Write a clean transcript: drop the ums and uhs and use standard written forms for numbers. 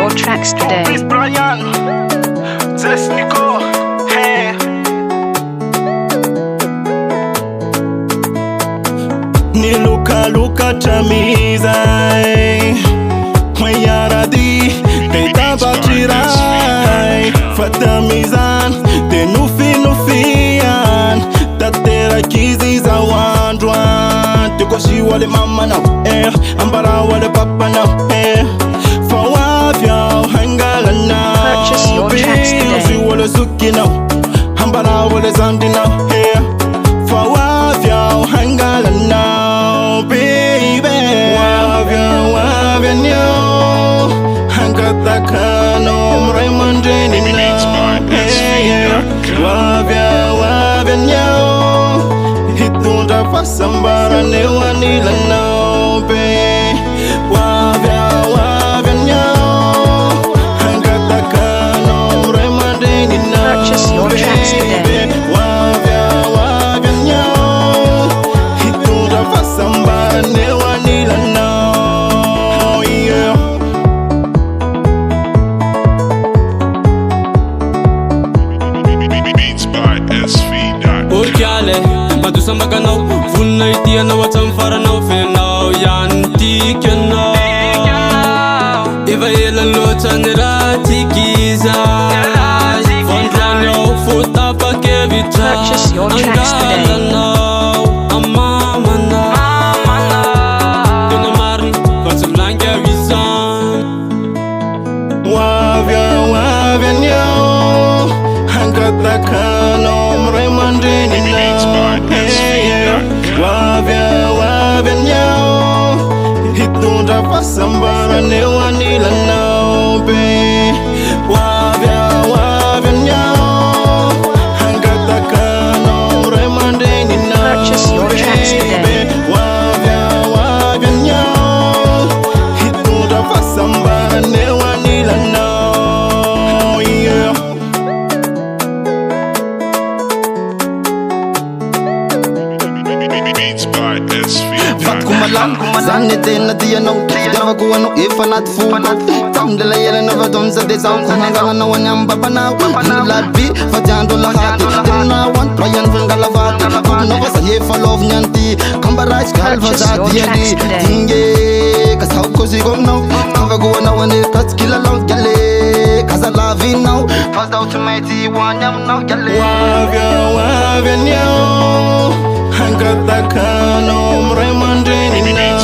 your tracks today. Ni luka chamizai Mayaradi Kay tabachirai Fatamizan Te nufian Tatera kizi za wandwan Tikoshi wale mama now Ambara wale papa now Fawafya hangala now Purchase your tracks today. Si wale suki now Ambara wale zandi now Fawafya hangala now baby Wavya nyo Hangatakano mraimandeni now Wavya nyo Hitunda fasambara ne wanila now baby Wavya nyo Hangatakano mraimandeni now Purchase your tracks today. Wavya nyo Hitunda fasambara ne wanila now yeah. Orkale, madusa maganau Funna itia na watam faranau Fenau yanti kenau Iva yela lota nera tikiza Fondranau futa pa kevita Purchase your tracks today. Angalanau amama na Dona marn, vatsam langya vizan Wavya nyo Hangatakano mraimandeni now Wavya nyo Hitunda fasambara ne wanila now babe Wavya nyo Hangatakano mraimandeni now Purchase your tracks today. Wavya nyo Hitunda fasambara ne wanila now yeah. Vat kumalan, zanete na diano Dava kuano ifa nat fuga Tamdela yele na vadon sa desaw Kunangala na wanyang babanaw Nulabi, fatjando lahati Tina wan, prayan vengalavati Kudnova sa yefa love nyanti Kambaraj kalva sa diadi Tinge, kasaw ko sigong now Dava kuana wane katskila long Gale, kasa lavi now Fast out to my tea, wanyam now Gale Wavya nyo Hangatakano mraimandeni now